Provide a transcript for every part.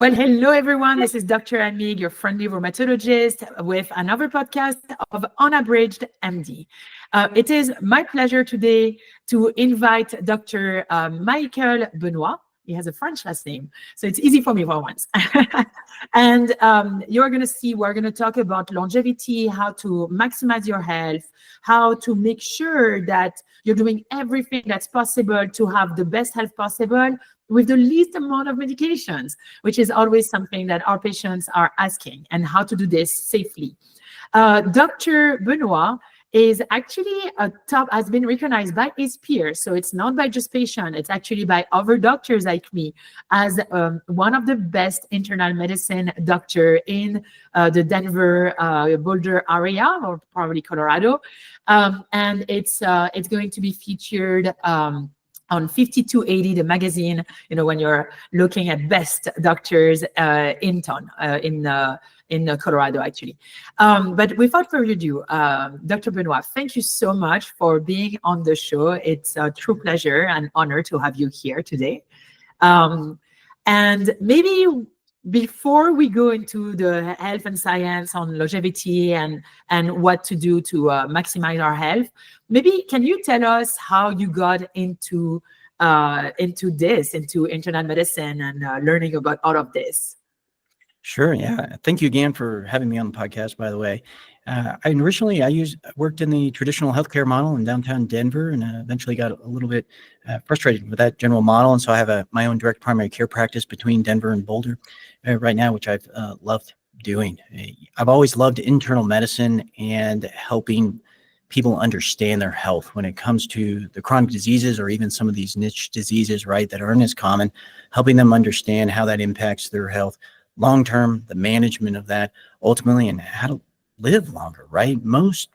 Well, hello everyone. This is Dr. Amigues, your friendly rheumatologist, with another podcast of Unabridged MD. It is my pleasure today to invite Dr. Micharl Benoit. He has a French last name, so it's easy for me for once. And you're going to see, we're going to talk about longevity, how to maximize your health, how to make sure that you're doing everything that's possible to have the best health possible with the least amount of medications, which is always something that our patients are asking, and how to do this safely. Dr. Benoit is actually has been recognized by his peers. So it's not by just patient, it's actually by other doctors like me as one of the best internal medicine doctor in the Denver, Boulder area, or probably Colorado. And it's going to be featured on 5280, the magazine, when you're looking at best doctors in town, in Colorado, actually. But without further ado, Dr. Benoit, thank you so much for being on the show. It's a true pleasure and honor to have you here today. And maybe before we go into the health and science on longevity and what to do to maximize our health, maybe can you tell us how you got into internal medicine and learning about all of this? Sure. Yeah. Thank you again for having me on the podcast, by the way. I worked in the traditional healthcare model in downtown Denver, and eventually got a little bit frustrated with that general model. And so I have my own direct primary care practice between Denver and Boulder right now, which I've loved doing. I've always loved internal medicine and helping people understand their health when it comes to the chronic diseases, or even some of these niche diseases, right, that aren't as common, helping them understand how that impacts their health long-term, the management of that ultimately, and how to live longer, right? Most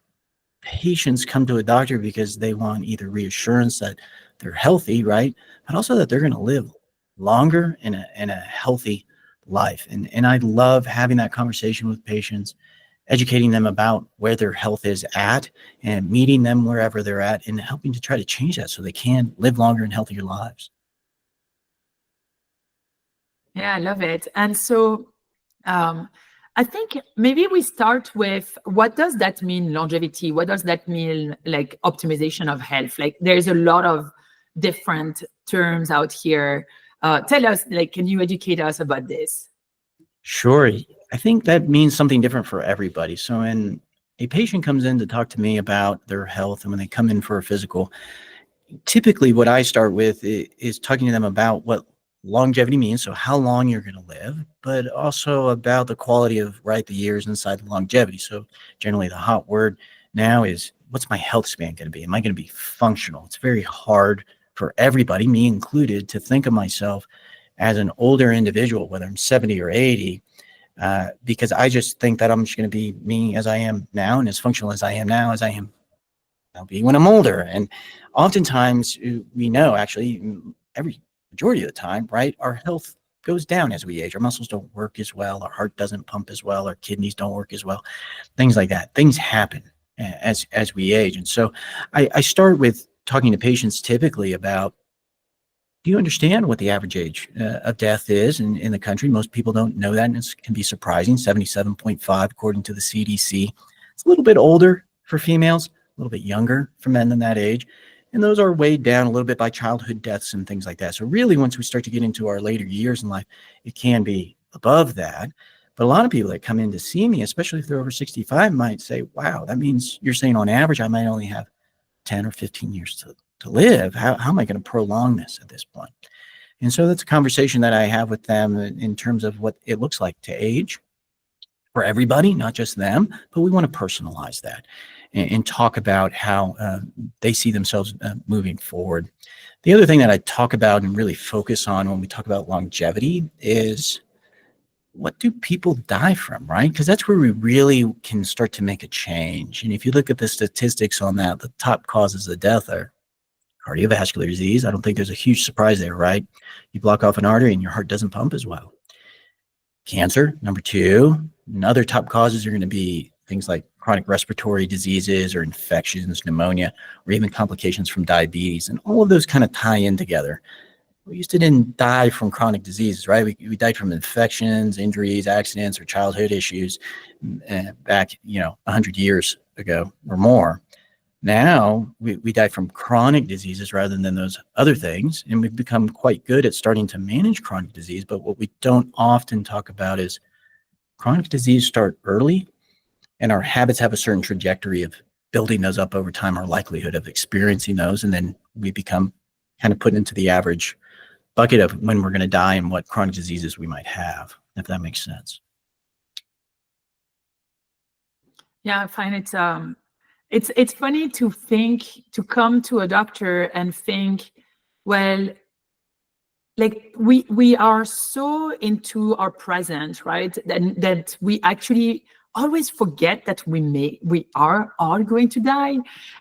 patients come to a doctor because they want either reassurance that they're healthy, right? But also that they're going to live longer in a healthy life. And I love having that conversation with patients, educating them about where their health is at and meeting them wherever they're at and helping to try to change that so they can live longer and healthier lives. Yeah, I love it. And so I think maybe we start with, what does that mean, longevity? What does that mean, like optimization of health? Like there's a lot of different terms out here. Tell us, like, can you educate us about this? Sure. I think that means something different for everybody. So when a patient comes in to talk to me about their health, and when they come in for a physical, typically what I start with is talking to them about what longevity means, so how long you're going to live, but also about the quality of, right, the years inside the longevity. So generally the hot word now is, what's my health span going to be? Am I going to be functional? It's very hard for everybody, me included, to think of myself as an older individual, whether I'm 70 or 80, because I just think that I'm just going to be me as I am now, and as functional as I am now, as I am I'll be when I'm older. And oftentimes we know, actually, every majority of the time, right, our health goes down as we age. Our muscles don't work as well. Our heart doesn't pump as well. Our kidneys don't work as well. Things like that. Things happen as we age. And so I start with talking to patients typically about, do you understand what the average age of death is in the country? Most people don't know that, and it can be surprising, 77.5 according to the CDC. It's a little bit older for females, a little bit younger for men than that age. And those are weighed down a little bit by childhood deaths and things like that. So really, once we start to get into our later years in life, it can be above that. But a lot of people that come in to see me, especially if they're over 65, might say, wow, that means you're saying on average, I might only have 10 or 15 years to live. How am I going to prolong this at this point? And so that's a conversation that I have with them in terms of what it looks like to age for everybody, not just them, but we want to personalize that and talk about how they see themselves moving forward. The other thing that I talk about and really focus on when we talk about longevity is, what do people die from, right? Because that's where we really can start to make a change. And if you look at the statistics on that, the top causes of death are cardiovascular disease. I don't think there's a huge surprise there, right? You block off an artery and your heart doesn't pump as well. Cancer, number 2. And other top causes are going to be things like chronic respiratory diseases or infections, pneumonia, or even complications from diabetes. And all of those kind of tie in together. we used to didn't die from chronic diseases, right? We died from infections, injuries, accidents, or childhood issues back, 100 years ago or more. Now we die from chronic diseases rather than those other things. And we've become quite good at starting to manage chronic disease. But what we don't often talk about is chronic disease start early, and our habits have a certain trajectory of building those up over time, our likelihood of experiencing those. And then we become kind of put into the average bucket of when we're going to die and what chronic diseases we might have, if that makes sense. Yeah, I find it's funny to come to a doctor and think, well, like we are so into our present, right? That we actually always forget that we are all going to die.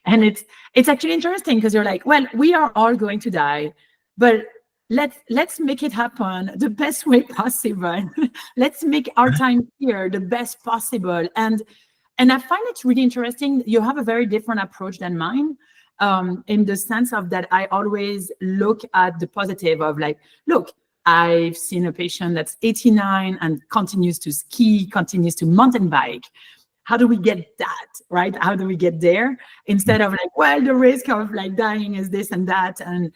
And it's actually interesting because you're like, well, we are all going to die, but let's make it happen the best way possible. Let's make our time here the best possible. And I find it really interesting. You have a very different approach than mine, in the sense of that I always look at the positive of like, look, I've seen a patient that's 89 and continues to ski, continues to mountain bike. How do we get that, right? How do we get there? Instead of like, well, the risk of like dying is this and that. And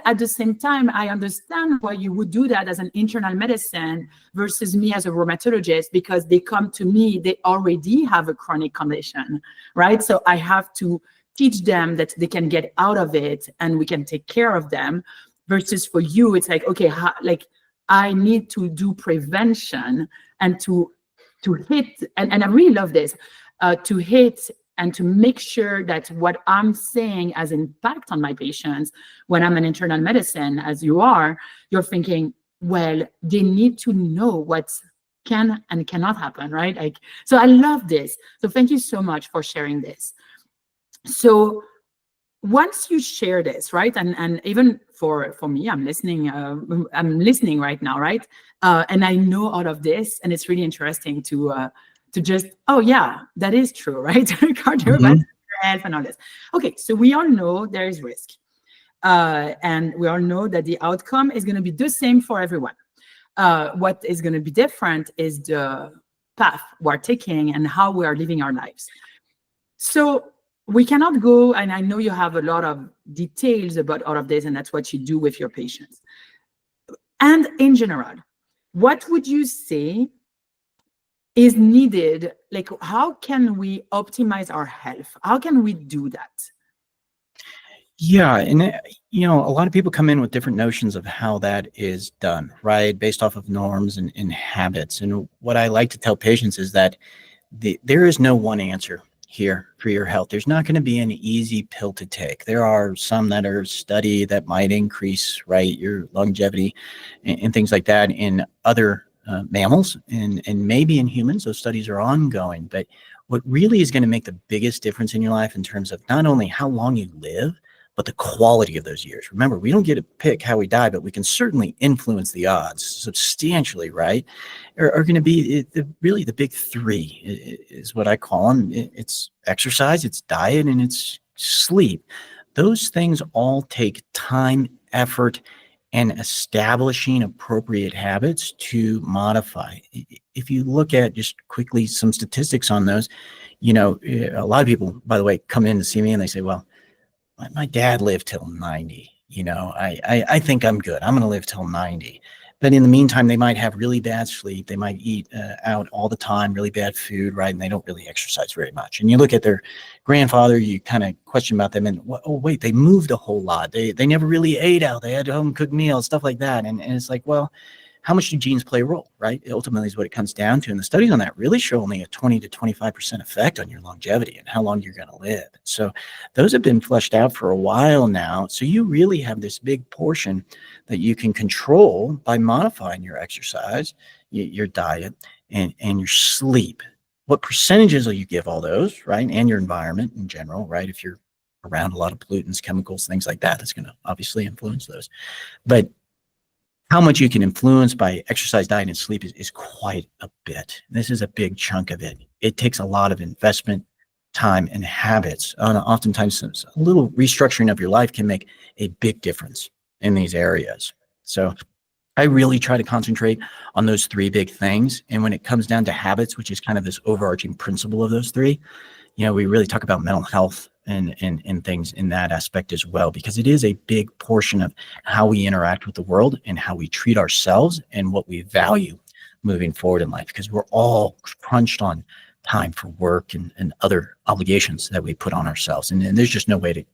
at the same time, I understand why you would do that as an internal medicine versus me as a rheumatologist, because they come to me, they already have a chronic condition, right? So I have to teach them that they can get out of it and we can take care of them. Versus for you, it's like, okay, I need to do prevention and to hit, and I really love this, to hit and to make sure that what I'm saying has impact on my patients. When I'm an internal medicine, as you are, you're thinking, well, they need to know what can and cannot happen, right? Like, so I love this. So thank you so much for sharing this. So once you share this, right, and even for me, I'm listening right now, right, and I know all of this, and it's really interesting to just, oh yeah, that is true, right? Cardiovascular health and all this. Okay, so we all know there is risk, and we all know that the outcome is going to be the same for everyone. What is going to be different is the path we're taking and how we are living our lives. So we cannot go, and I know you have a lot of details about all of this, and that's what you do with your patients. And in general, what would you say is needed? Like, how can we optimize our health? How can we do that? Yeah, and a lot of people come in with different notions of how that is done, right? Based off of norms and habits. And what I like to tell patients is that there is no one answer here for your health. There's not going to be an easy pill to take. There are some that are studied that might increase, right, your longevity and things like that in other mammals and maybe in humans. Those studies are ongoing. But what really is going to make the biggest difference in your life in terms of not only how long you live, but the quality of those years. Remember, we don't get to pick how we die, but we can certainly influence the odds substantially, right? Are going to be really the big three is what I call them. It's exercise, it's diet, and it's sleep. Those things all take time, effort, and establishing appropriate habits to modify. If you look at just quickly some statistics on those, a lot of people, by the way, come in to see me and they say, well, my dad lived till 90. I think I'm good. I'm going to live till 90. But in the meantime, they might have really bad sleep. They might eat out all the time, really bad food, right? And they don't really exercise very much. And you look at their grandfather, you kind of question about them. And, oh, wait, they moved a whole lot. They never really ate out. They had home-cooked meals, stuff like that. And it's like, well, how much do genes play a role, right? Ultimately is what it comes down to. And the studies on that really show only a 20 to 25% effect on your longevity and how long you're going to live. So those have been fleshed out for a while now. So you really have this big portion that you can control by modifying your exercise, your diet, and your sleep. What percentages will you give all those, right? And your environment in general, right? If you're around a lot of pollutants, chemicals, things like that, that's going to obviously influence those. But how much you can influence by exercise, diet, and sleep is quite a bit. This is a big chunk of it. It takes a lot of investment, time, and habits. Oftentimes, a little restructuring of your life can make a big difference in these areas. So I really try to concentrate on those three big things. And when it comes down to habits, which is kind of this overarching principle of those three, we really talk about mental health and things in that aspect as well, because it is a big portion of how we interact with the world and how we treat ourselves and what we value moving forward in life, because we're all crunched on time for work and other obligations that we put on ourselves. And there's just no way to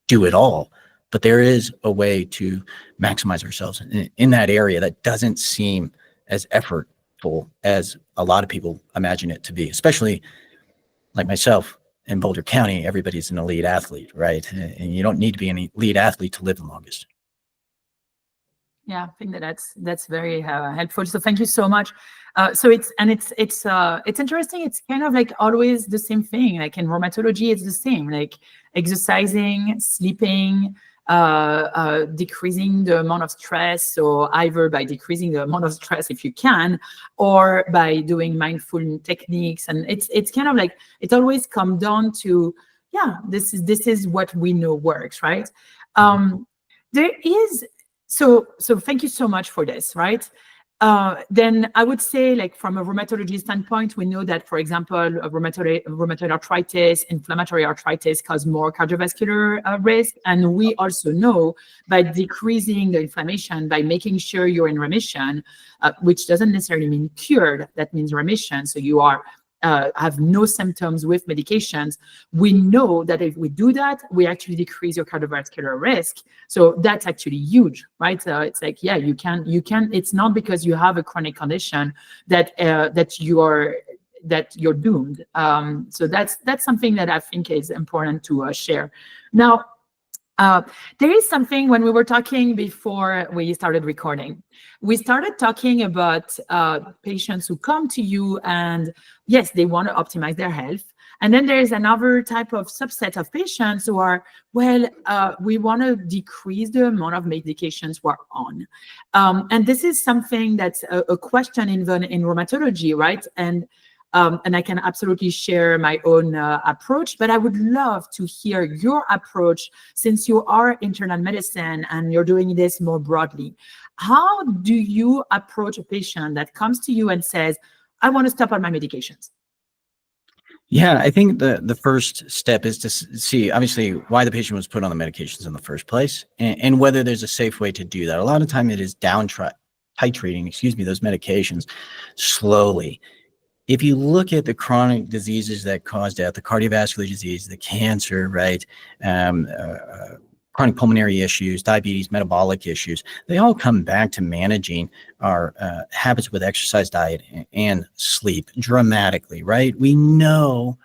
do it all. But there is a way to maximize ourselves in that area that doesn't seem as effortful as a lot of people imagine it to be, especially like myself in Boulder County. Everybody's an elite athlete, right? And you don't need to be an elite athlete to live the longest. Yeah, I think that's very helpful. So thank you so much. So it's interesting. It's kind of like always the same thing. Like in rheumatology, it's the same. Like exercising, sleeping, decreasing the amount of stress. So either by decreasing the amount of stress if you can, or by doing mindful techniques. And it's kind of like it always comes down to, this is what we know works, right? There is. So thank you so much for this, right? Then I would say, like from a rheumatology standpoint, we know that, for example, rheumatoid arthritis, inflammatory arthritis cause more cardiovascular risk. And we also know by decreasing the inflammation, by making sure you're in remission, which doesn't necessarily mean cured, that means remission. So you are have no symptoms with medications. We know that if we do that, we actually decrease your cardiovascular risk. So that's actually huge, right? It's like, you can. It's not because you have a chronic condition that you're doomed. So that's something that I think is important to share. Now, there is something when we were talking before we started recording. We started talking about patients who come to you and yes, they want to optimize their health. And then there's another type of subset of patients who are, we want to decrease the amount of medications we're on. And this is something that's a question even in rheumatology, right? And I can absolutely share my own approach, but I would love to hear your approach since you are internal medicine and you're doing this more broadly. How do you approach a patient that comes to you and says, I want to stop all my medications? Yeah, I think the first step is to see, obviously, why the patient was put on the medications in the first place and whether there's a safe way to do that. A lot of time it is titrating, those medications slowly. If you look at the chronic diseases that cause death, the cardiovascular disease, the cancer, right, chronic pulmonary issues, diabetes, metabolic issues, they all come back to managing our habits with exercise, diet, and sleep dramatically, right? We know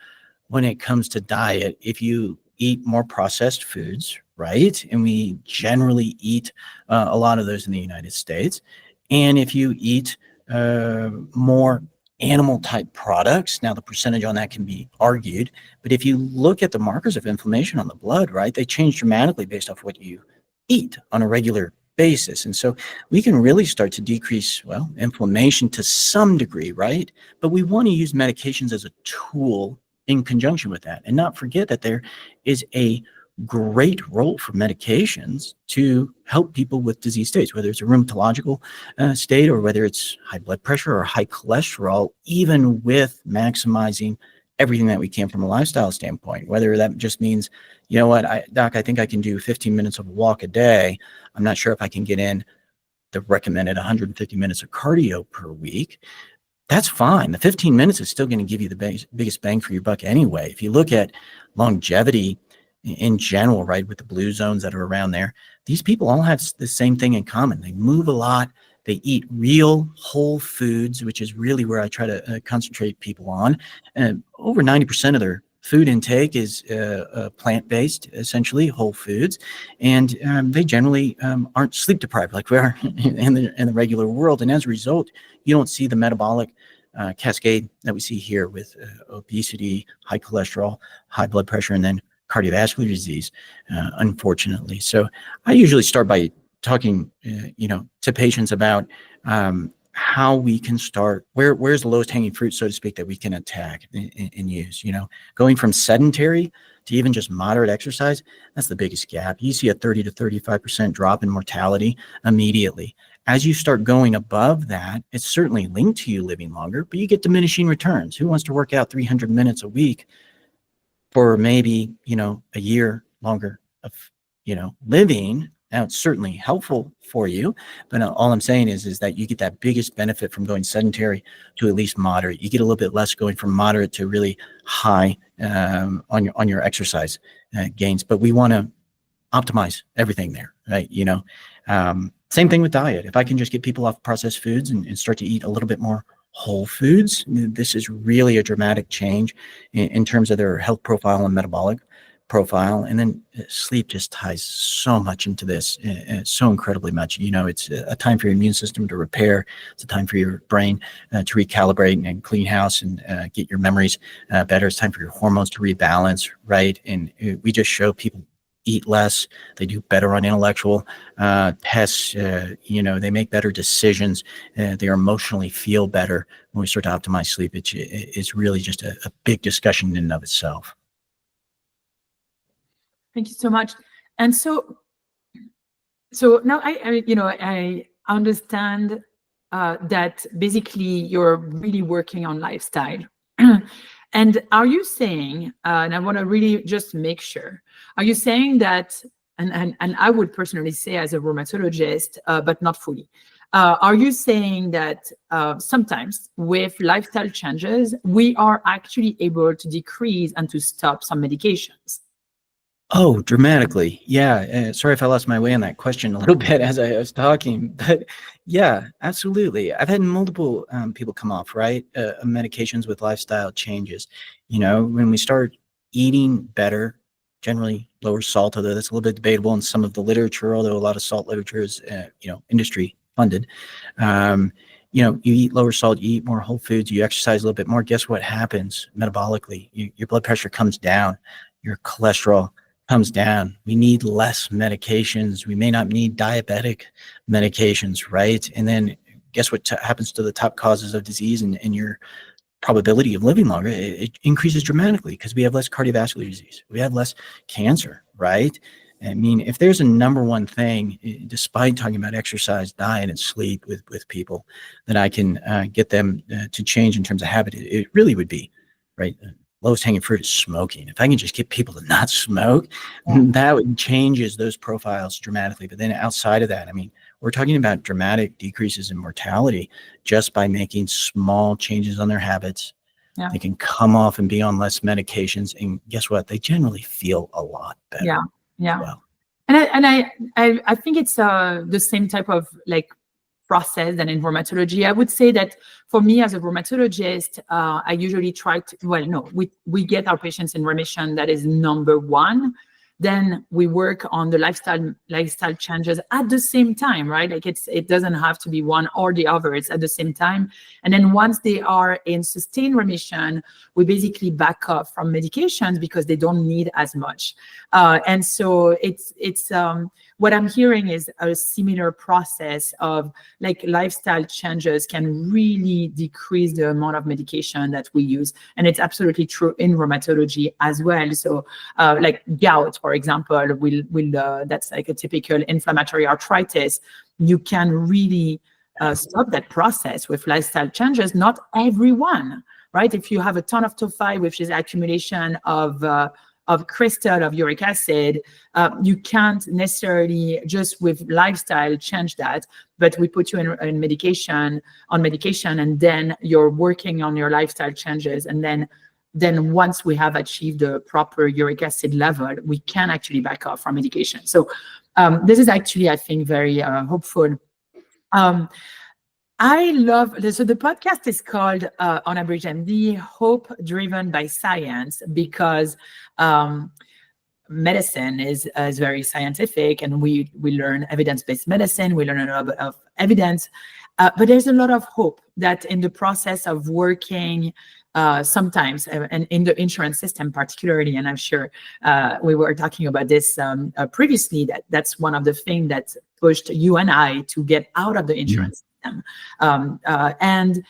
when it comes to diet, if you eat more processed foods, right, and we generally eat a lot of those in the United States, and if you eat more animal type products. Now the percentage on that can be argued, but if you look at the markers of inflammation on the blood, right, they change dramatically based off what you eat on a regular basis. And so we can really start to decrease, inflammation to some degree, right? But we want to use medications as a tool in conjunction with that and not forget that there is a great role for medications to help people with disease states, whether it's a rheumatological state or whether it's high blood pressure or high cholesterol, even with maximizing everything that we can from a lifestyle standpoint, whether that just means, doc, I think I can do 15 minutes of a walk a day. I'm not sure if I can get in the recommended 150 minutes of cardio per week. That's fine. The 15 minutes is still going to give you the biggest bang for your buck anyway. If you look at longevity in general, right, with the blue zones that are around there, these people all have the same thing in common. They move a lot. They eat real whole foods, which is really where I try to concentrate people on. And over 90% of their food intake is plant-based, essentially whole foods, and they generally aren't sleep deprived like we are in the regular world. And as a result, you don't see the metabolic cascade that we see here with obesity, high cholesterol, high blood pressure, and then cardiovascular disease, unfortunately. So I usually start by talking, to patients about how we can start, where's the lowest hanging fruit, so to speak, that we can attack and use, going from sedentary to even just moderate exercise, that's the biggest gap. You see a 30 to 35% drop in mortality immediately. As you start going above that, it's certainly linked to you living longer, but you get diminishing returns. Who wants to work out 300 minutes a week for maybe, a year longer of, living? Now, it's certainly helpful for you, but all I'm saying is that you get that biggest benefit from going sedentary to at least moderate. You get a little bit less going from moderate to really high on your exercise gains. But we want to optimize everything there, right? Same thing with diet. If I can just get people off processed foods and start to eat a little bit more whole foods, this is really a dramatic change in terms of their health profile and metabolic profile. And then sleep just ties so much into this, so incredibly much. It's a time for your immune system to repair. It's a time for your brain to recalibrate and clean house and get your memories better. It's time for your hormones to rebalance, right? And we just show people eat less, they do better on intellectual tests, they make better decisions, they emotionally feel better when we start to optimize sleep. It's really just a big discussion in and of itself. Thank you so much. And so now I understand that basically you're really working on lifestyle. And are you saying, and I want to really just make sure, are you saying that, and I would personally say as a rheumatologist, but not fully, are you saying that sometimes with lifestyle changes, we are actually able to decrease and to stop some medications? Oh, dramatically. Yeah. Sorry if I lost my way on that question a little bit as I was talking, but yeah, absolutely. I've had multiple people come off, right, medications with lifestyle changes. When we start eating better, generally lower salt, although that's a little bit debatable in some of the literature, although a lot of salt literature is, industry funded. You eat lower salt, you eat more whole foods, you exercise a little bit more. Guess what happens metabolically? Your blood pressure comes down, your cholesterol comes down. We need less medications. We may not need diabetic medications, right? And then guess what happens to the top causes of disease and your probability of living longer? It increases dramatically because we have less cardiovascular disease. We have less cancer, right? I mean, if there's a number one thing, despite talking about exercise, diet, and sleep with people, that I can get them to change in terms of habit, it really would be, right? Lowest hanging fruit is smoking. If I can just get people to not smoke, that would changes those profiles dramatically. But then outside of that, I mean, we're talking about dramatic decreases in mortality just by making small changes on their habits. Yeah. They can come off and be on less medications, and guess what? They generally feel a lot better. Yeah. Well. And I think it's the same type of process than in rheumatology. I would say that for me as a rheumatologist, I usually try to, we get our patients in remission. That is number one. Then we work on the lifestyle changes at the same time, right? It doesn't have to be one or the other. It's at the same time. And then once they are in sustained remission, we basically back off from medications because they don't need as much. And so it's what I'm hearing is a similar process of lifestyle changes can really decrease the amount of medication that we use. And it's absolutely true in rheumatology as well. So gout, for example, that's a typical inflammatory arthritis. You can really stop that process with lifestyle changes. Not everyone, right? If you have a ton of tophi, which is accumulation of crystal of uric acid, you can't necessarily just with lifestyle change that, but we put you on medication, and then you're working on your lifestyle changes, and then once we have achieved the proper uric acid level, we can actually back off from medication. So this is actually, I think, very hopeful. I love, so the podcast is called Unabridged MD, Hope Driven by Science, because medicine is very scientific, and we learn evidence-based medicine, we learn a lot of evidence, but there's a lot of hope that in the process of working sometimes, and in the insurance system particularly, and I'm sure we were talking about this previously, that's one of the things that pushed you and I to get out of the insurance system. And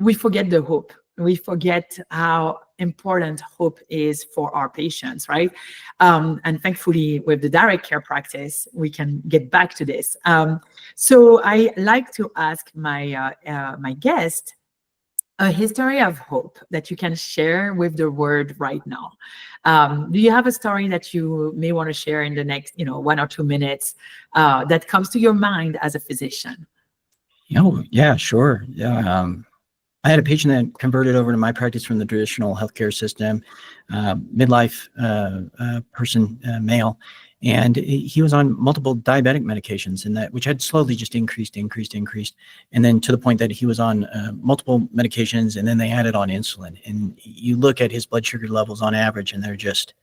we forget the hope. We forget how important hope is for our patients, right? And thankfully, with the direct care practice, we can get back to this. So I like to ask my guest a history of hope that you can share with the world right now. Do you have a story that you may want to share in the next, 1 or 2 minutes that comes to your mind as a physician? Oh, yeah, sure. Yeah. I had a patient that converted over to my practice from the traditional healthcare system, midlife person, male, and he was on multiple diabetic medications, and that which had slowly just increased, and then to the point that he was on multiple medications, and then they added on insulin. And you look at his blood sugar levels on average, and they're just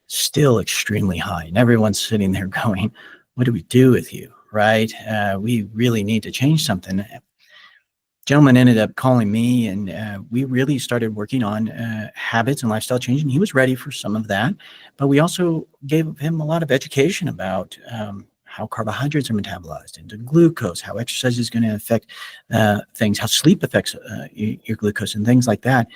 still extremely high. And everyone's sitting there going, "What do we do with you?" Right? We really need to change something. Gentleman ended up calling me, and we really started working on habits and lifestyle change, and he was ready for some of that. But we also gave him a lot of education about how carbohydrates are metabolized into glucose, how exercise is going to affect things, how sleep affects your glucose, and things like that.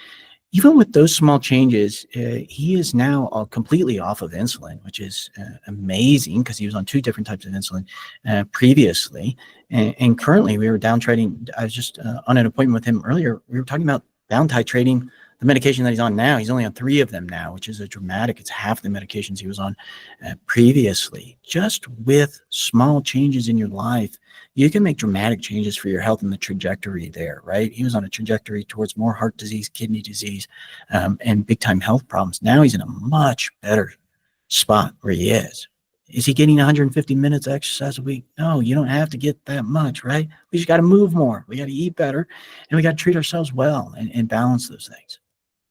Even with those small changes, he is now completely off of insulin, which is amazing because he was on 2 different types of insulin previously. And currently, we were down titrating. I was just on an appointment with him earlier. We were talking about down titrating the medication that he's on now. He's only on 3 of them now, which is a dramatic. It's half the medications he was on previously. Just with small changes in your life, you can make dramatic changes for your health and the trajectory there, right? He was on a trajectory towards more heart disease, kidney disease, and big time health problems. Now he's in a much better spot where he is. Is he getting 150 minutes of exercise a week? No, you don't have to get that much, right? We just got to move more. We got to eat better, and we got to treat ourselves well and balance those things.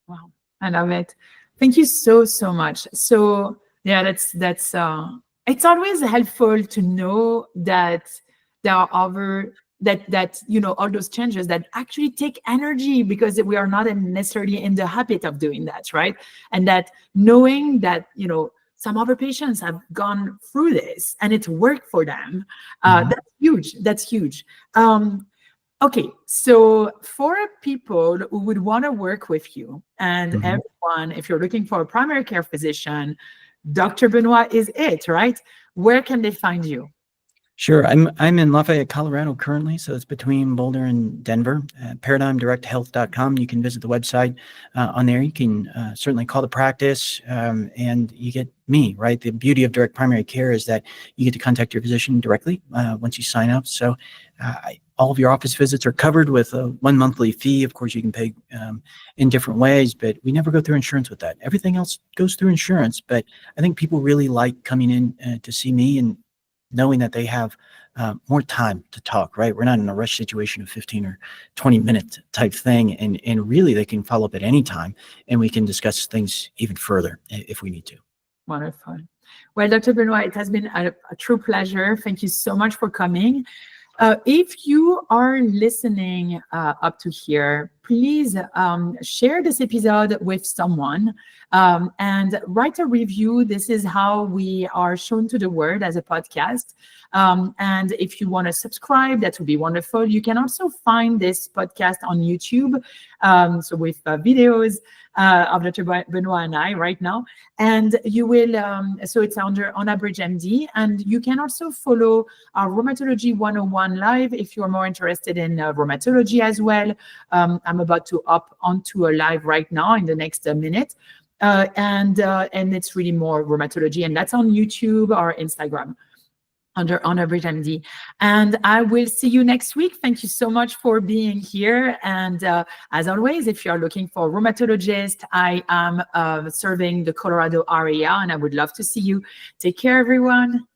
Wow, I love it. Thank you so much. So yeah, that's it's always helpful to know that there are other that all those changes that actually take energy, because we are not necessarily in the habit of doing that, right? And that knowing that some other patients have gone through this and it worked for them, that's huge. Okay, so for people who would want to work with you, and everyone, if you're looking for a primary care physician, Dr. Benoit is it, right? Where can they find you? Sure. I'm in Lafayette, Colorado currently, so it's between Boulder and Denver. ParadigmDirectHealth.com. You can visit the website on there. You can certainly call the practice, and you get me, right? The beauty of direct primary care is that you get to contact your physician directly once you sign up. So all of your office visits are covered with a 1 monthly fee. Of course, you can pay in different ways, but we never go through insurance with that. Everything else goes through insurance, but I think people really like coming in to see me and knowing that they have more time to talk, right? We're not in a rush situation of 15 or 20 minute type thing. And really they can follow up at any time, and we can discuss things even further if we need to. Wonderful. Well, Dr. Benoit, it has been a true pleasure. Thank you so much for coming. If you are listening up to here, please share this episode with someone and write a review. This is how we are shown to the world as a podcast. And if you want to subscribe, that would be wonderful. You can also find this podcast on YouTube, so with videos of Dr. Benoit and I right now. And you will, so it's under Unabridged MD. And you can also follow our Rheumatology 101 live if you're more interested in rheumatology as well. I'm about to up onto a live right now in the next minute. And it's really more rheumatology. And that's on YouTube or Instagram under Unabridged MD. And I will see you next week. Thank you so much for being here. And as always, if you're looking for a rheumatologist, I am serving the Colorado area, and I would love to see you. Take care, everyone.